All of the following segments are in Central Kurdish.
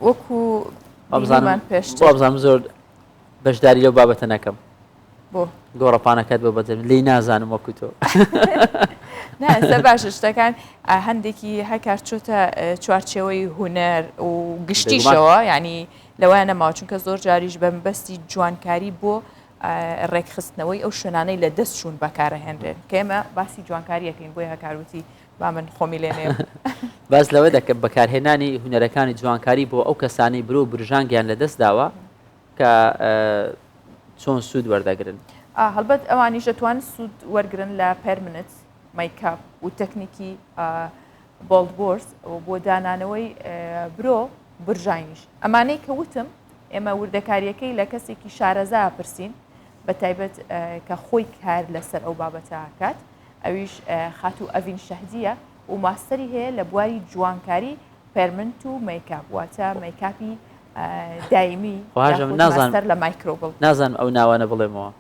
وەکو ئەمزانم پێشتر بۆ بزانم زۆر بەشداری لەو بابەتە نەکەم بۆ گۆڕەپانەکەت بۆ بەجێ لی نازانم وەکو تۆ ناسە باشە شتەکان هەندێکی هەکار چۆتە چوارچێوەی هوەر و گشتیشەوە ینی لەوایە نەماوە چونکە زۆر جاریش بە مەبەستی جوانکاری بۆ ڕێکخستنەوەی ئەو شوێنانەی لە دەستچوون بەکارەهێنرێن کە ئێمە باسی جوانکاریەکەین بۆی هەکاروتی با من خۆمی لێنێ باز لەوە دەکە بەکارهێنانی هوەرەکانی جوانکاری بۆ ئەو کەسانی برۆ برژانگیان لە دەست داوە کە چۆن سوود وەردەگرن هەڵبەت ئەوانیش دەتوان سوود وەرگن لە پەرمنت مایکاپ و تەکنیکی بۆڵدبۆرس بۆ دانانەوەی برۆ برژانیش ئەمانەی کە وتم ئێمە وردەکاریەکەی لە کەسێکی شارەزا پرسیین بە تایبەت کە خۆی کار لەسەر ئەو بابەتە هاکات ئەویش خاتو ئەڤین شەهدیە و ماستەری هەیە لە بواری جوانکاری پەرمنت و مەیکاپ واتە مەیکاپی دایمی ماستەر لە مایکرۆبڵ نازانم ئەو ناوانە بڵێمەوە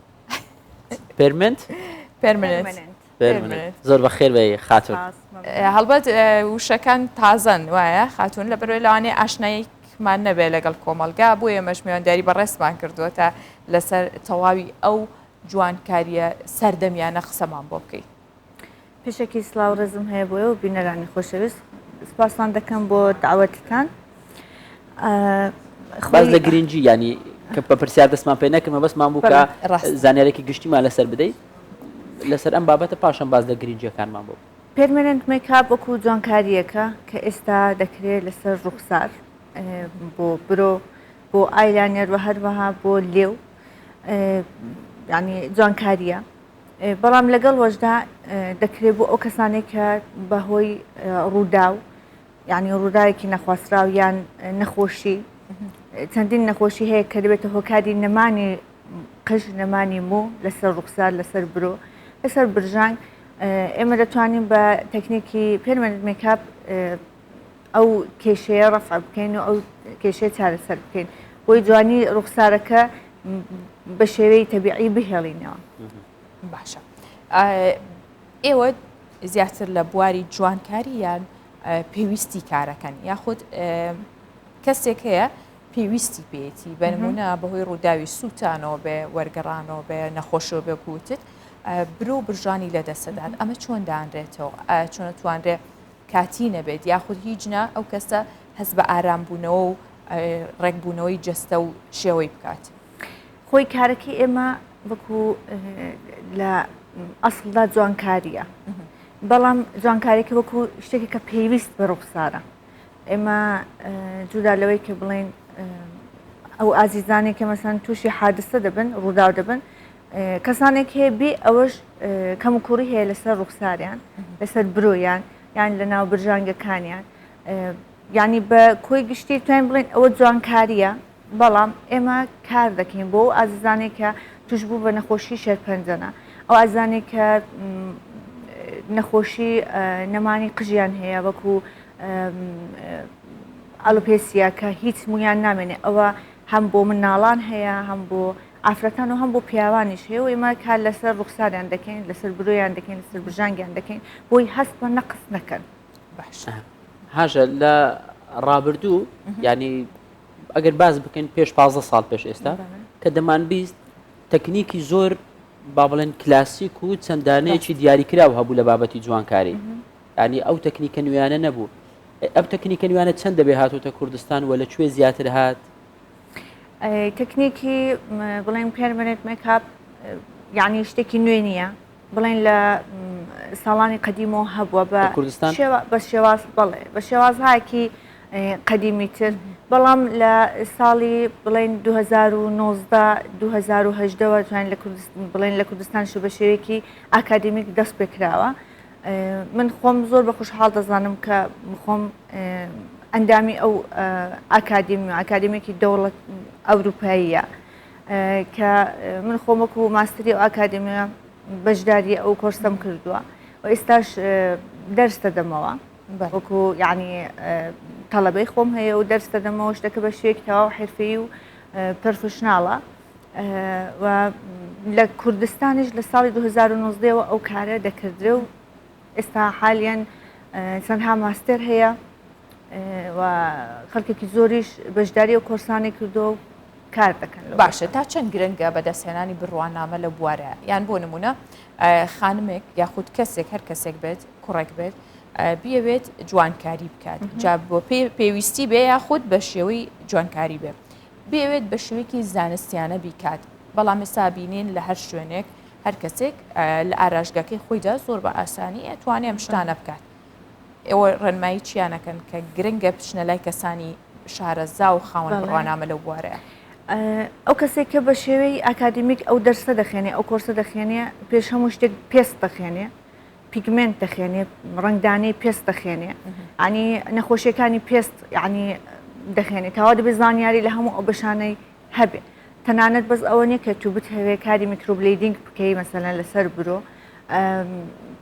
پەرمنت زۆر بەخێر بێ خاتون هەڵبەت وشەکان تازەن وایە خاتون لە بەرەوەی لەوانێ ئاشناییمان نەبێ لەگەڵ کۆمەلگا بۆ ئێمەش میوانداری بەڕێزمان کردووە تا لەسەر تەواوی ئەو جوانکاریە سەردەمیانە قسەمان بۆ بکەیت پێشێکی سلااو ڕێزم هەیە بۆیە و بینەرانی خۆشەویست سپاسان دەکەم بۆ داوەتتان باز لە گرنگجی ینی کە بە پرسیار دەستمان پێ نەکەمە بەسمان بوو کە زانیارێکی گشتیمان لەسەر بدەیت لەسەر ئەم بابەتە پاشان باز لە گرنگجیەکانمان بۆ پێرمننت مێکاپ وەکو جوانکاریەکە کە ئێستا دەکرێت لەسەر ڕوخسار بۆ برۆ بۆ ئایلانێر و هەروەها بۆ لێو ینی جوانکاریە بەڵام لەگەڵ وەشدا دەکرێت بۆ ئەو کەسانێک کە بەهۆی ڕوودا و ینی ڕووداوێکی نەخواستراو یان نەخۆشی چەندین نەخۆشی هەیە کە دەبێتە هۆکاری نەمانی قژ نەمانی مو لەسەر ڕوخسار لەسەر برۆ لەسەر برژانگ ئێمە دەتوانین بە تەکنیکی پێرمننت مێکاپ ئەو کێشەیە ڕەفع بکەین و ئەو کێشەیە چارەسەر بکەین بۆی جوانی ڕوخسارەکە بە شێوەی تەبیعی بهێڵینەوە باشە ئێوە زیاتر لە بواری جوانکاری یان پێویستی کارەکەن یاخود کەسێک هەیە پێویستی پێێتی بەنمونە بەهۆی ڕووداوی سووتانەوە بێ وەرگەڕانەوە بێ نەخۆشەوە بێ گوتت برۆ برژانی لە دەسەدات ئەمە چۆن دانرێتەوە چۆن توانرێت کاتی نەبێت یاخود هیچنا ئەو کەسە هەست بە ئارامبوونەوە و ڕێکبوونەوەی جەستە و شێوەی بکات خۆی کارەکەی ئێمە وەکو لە ئەسڵدا جوانکاریە بەڵام جوانکاریەکە وەکو شتێکی کە پێویست بە ڕوخسارە ئێمە جودا لەوەی کە بڵێن ئەو ئازیزانێک کە مەسەن تووشی حادسە دەبن ڕووداو دەبن کەسانێک هەیە بێ ئەوەش کەم و کوڕی هەیە لەسەر ڕوخساریان لەسەر برۆیان یان لە ناو برژانگەکانیان ینی بە کۆی گشتی توانین بڵێن ئەوە جوانکاریە بەڵام ئێمە کار دەکەین بۆ ئازیزانێک کە توش بوو بە نەخۆشی شێرپەنجەنە ئەو ئازانێک کە نەخۆشی نەمانی قژیان هەیە وەکو ئەلوپێسیا کە هیچ مویان نامێنێ ئەوە هەم بۆ مناڵان هەیە هەم بۆ ئافرەتان و هەم بۆ پیاوانیش هەیە و ئێمە کار لەسەر ڕوخساریان دەکەین لەسەر برۆیان دەکەین لەسەر برژانگیان دەکەین بۆی هەست بە نەقس نەکەن باشە هاژە لە ڕابردوو ینی ئەگەر باز بکەین پێش 15 ساڵ پێش ئێستا کە دەمانبیست تەکنیکی زۆر با بڵێن کلاسیک و چەندانەیەکی دیاریکراو هەبوو لە بابەتی جوانکاری ینی ئەو تەکنیکە نوێیانە نەبوو ئەم تەکنیکە نوێیانە چەند دەبێ هاتوتە کوردستان و لەکوێ زیاتر هات تەکنیکی بڵێن پێرمننت مێکاپ یعنی شتێکی نوێ نییە بڵێن لە ساڵانی قەدیمەوە هەبووە بە کوردستان بە شێواز بڵێ بە شێوازهایەکی قەدیمیتر بەڵام لە ساڵی بڵێن 2019 2010ەوە توانین بڵێن لە کوردستان شو بە شێوەیەکی ئاکادمیک دەست پێکراوە من خۆم زۆر بە خوشحاڵ دەزانم کە خۆم ئەندامی ئەو ئاکادمیێکی دەوڵەت ئەوروپاییە کە من خۆمەکو ماستری و ئاکادمیە بەشداری ئەو کۆرسەم کردووە و ئێستاش دەرس دەدەمەوە وەکو یعنی تەڵەبەی خۆم هەیە و دەرس دەدەمەوە شتەکە بە شێک تەواو حرفەیی و پرۆفشناڵە و لە کوردستانیش لە ساڵی 2019ەوە ئەو کارە دەکردرێ و ئێستا حالیان چەندها ماستەر هەیە و خەڵکێکی زۆریش بەشداری و کۆرسانی کردو و کار دەکەن. باشە تا چەند گرنگە بەدەستهێنانی بڕوانامە لە بوارە یان بۆ نمونە خانمێک یاخود کەسێک هەر کەسێک بێت کوڕێک بێت بیەوێت جوانکاری بکات جا بۆ پێویستی بێ یاخود بە شێوەی جوانکاری بێ بێوێت بە شێوەیەکی زانستیانە بیکات بەڵام ئێستا بینین لە هەر شوێنێک هەر کەسێک لە ئاراژگاکەی خۆیدا زۆر بە ئاسانی ئەتوانێ ئەم شتانە بکات ئێوە ڕێنمایی چیانەکەن کە گرنگە بچنە لای کەسانی شارەزا و خاوەن بڕوانامە لەو بوارەیە ئەو کەسێک کە بە شێوەی ئاکادمیک ئەو دەرسە دەخێنێ ئەو کۆرسە دەخێنێ پێش هەموو شتێک پێست دەخێنێ پیگمنت دەخێنێ ڕنگدانەی پێست دەخێنێ ئەنی نەخۆشیەکانی پێست ینی دەخێنێت تاوا دەبێت زانیاری لە هەموو ئەو بەشانەی هەبێ تەنانەت بەس ئەوە نیە کە تو بتهەوێ کاری میکروبلیدینگ بکەی مەسەلەن لەسەر برۆ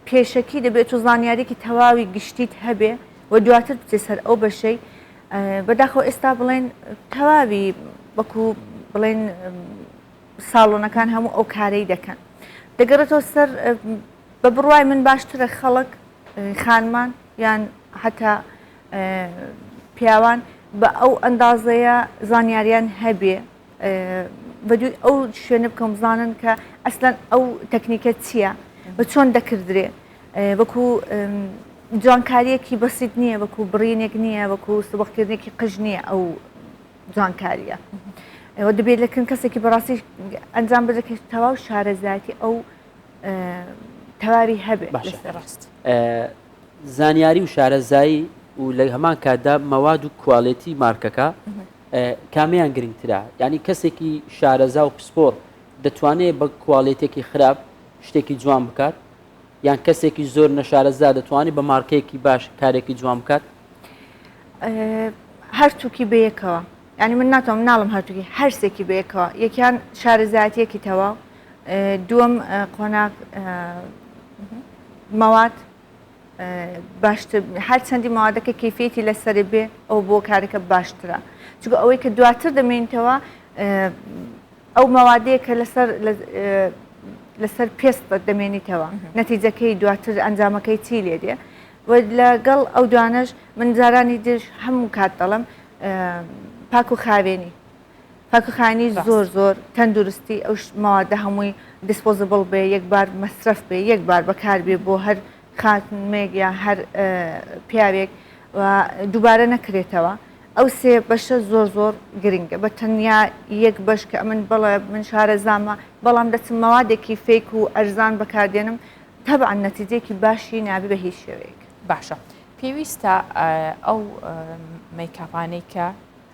پێشەکی دەبێت و زانیارێکی تەواوی گشتیت هەبێ و دواتر بچێ سەر ئەو بەشەی بەداخەوە ئێستا بڵێن تەواوی وەکو بڵێن ساڵۆنەکان هەموو ئەو کارەی دەکەن دەگەڕێتەوە سەر بە بڕوای من باشترە خەڵک خانمان یان حتا پیاوان بە ئەو ئەندازەیە زانیاریان هەبێ بەدوی ئەو شوێنە بکەم بزانن کە ئەسلەن ئەو تەکنیکە چییە بە چۆن دەکردرێ وەکو جوانکاریەکی بەسیت نییە وەکو بڕینێک نییە وەکو سبقکردێکی قژ نییە ئەو جوانکاریە ئەوە دەبێت لەکن کەسێکی بەڕاستی ئەنجام بدەکە تەواو شارەزایەتی ئەو تەواوی هەبێت ڕاست زانیاری و شارەزایی و لە هەمان کاتدا مەواد و کوواڵێتی مارکەکە کامیان گرنگترا یعنی کەسێکی شارەزا و پسپۆر دەتوانێت بە کوواڵێتێکی خراپ شتێکی جوان بکات یان کەسێکی زۆر نەشارەزا دەتوانێت بە مارکەیەکی باش کارێکی جوان بکات هەرتووکی بەیەکەوە ینی من ناتوانم ناڵم هەرتووکی هەرسێکی بەیەکەوە یەکیان شارەزایەتیەکی تەواو دووەم قۆناغ مەواد باشتر هەر چەندی ماوادەکە کەیفێتی لەسەر بێ ئەو بۆ کارەکە باشترە چونکە ئەوەی کە دواتر دەمێنیتەوە ئەو مەوادەیە کە لەسەر پێستە دەمێنیتەوە نەتیجەکەی دواتر ئەنجامەکەی چی لێ دێ و لەگەڵ ئەو دوانش من جارانی دژ هەموو کات دەڵم پاک و خاوێنی پاکوخانی زۆر تەندروستی ئەو ماوادە هەمووی دیسپۆزبڵ بێ یەکبار مەصرف بێ یەکبار بەکار بێ بۆ هەر خاتمێک یا هەر پیاوێک و دووبارە نەکرێتەوە ئەو سێ بەشە زۆر گرنگە بە تەنیا یەک بەش کە ئەمن بڵێ من شارەزامە بەڵام دەچم مەوادێکی فێک و ئەرزان بەکاردێنم تەبعەن نەتیجەیەکی باشی نابی بە هیچ شێوەیەک باشە پێویستە ئەو مەیکاپانەی کە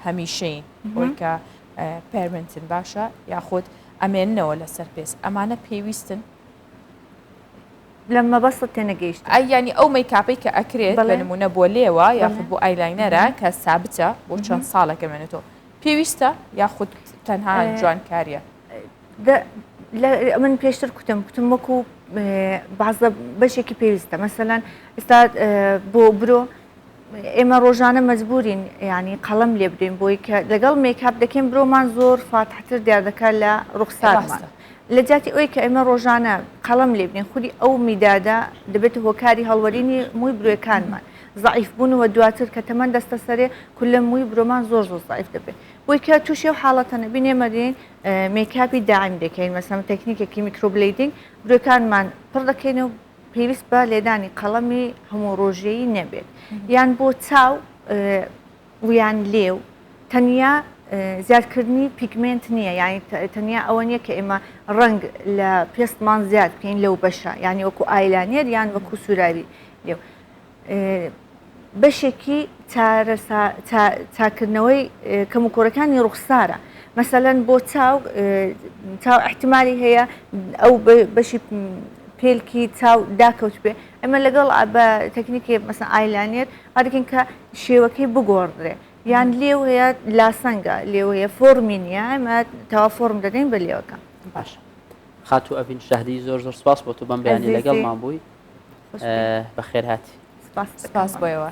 هەمیشەین ئەوی کە پەرمنتن باشە یاخود ئەمێننەوە لەسەر پێست ئەمانە پێویستن لە مەبەستە تێنەگەیشت ینی ئەو مەیکاپی کە ئەکرێت بە نمونە بۆ لێوە یاخود بۆ ئایلاینەرە کە سابتە بۆ چەند ساڵەکە مێنێتەوە پێویستە یاخود تەنها جوانکاریە من پێشتر کوتم وەکو بازە بەشێکی پێویستە مەسەلەن ئێستا بۆ برۆ ئێمە ڕۆژانە مەجبورین ینی قەڵەم لێ بدەین بۆی کە لەگەڵ مێکاپ دەکەین برۆمان زۆر فاتحتر دیار دەکات لە ڕوخسارمان لە جاتی ئەوی کە ئێمە ڕۆژانە قەڵەم لێ بدەین خودی ئەو میدادا دەبێت هۆکاری هەڵوەرینی مووی برۆیەکانمان ضعیف بوون و دواتر کە تەمەەن دەستە سەرێ کول لە مووی برۆمان زۆر ضعیف دەبێت بۆی کە تووشی و حاڵەتەنە بینێمە دێن مێکاپی داعیم دەکەین مەسەڵەن تەکنیکێکی میکروبلیدینگ برۆیەکانمان پڕ دەکەینەوە پێویست بە لێدانی قەڵەمی هەموو ڕۆژەیی نەبێت یان بۆ چاو ویان لێو تەنیا زیادکردنی پیگمنت نییە یانی تەنیا ئەوە نییە کە ئێمە ڕنگ لە پێستمان زیاد بکەین لەو بەشە ینی وەکو ئایلانێر یان وەکو سوراوی لێو بەشێکی چاکردنەوەی کەموکۆرەکانی ڕوخسارە مەسەلەن بۆ چاو احتیمالی هەیە ئەو بەشی پێلکی چاو داکەوت بێ ئەمە لەگەڵ بە تەکنیکی مەسەن ئایلانێر هەرکن کە شێوەکەی بگۆڕدرێ یان لێو هەیە لاسەنگە لێو هەیە فۆرمی نیە ئەمە تاوا فۆرم دەدەین بە لێوەکە باشە خاتو ئەڤین شەهدی زۆر سپاس بۆ تو بەم بەیانی لەگەڵمان بووی بەخێر هاتی سپاس بۆیەوە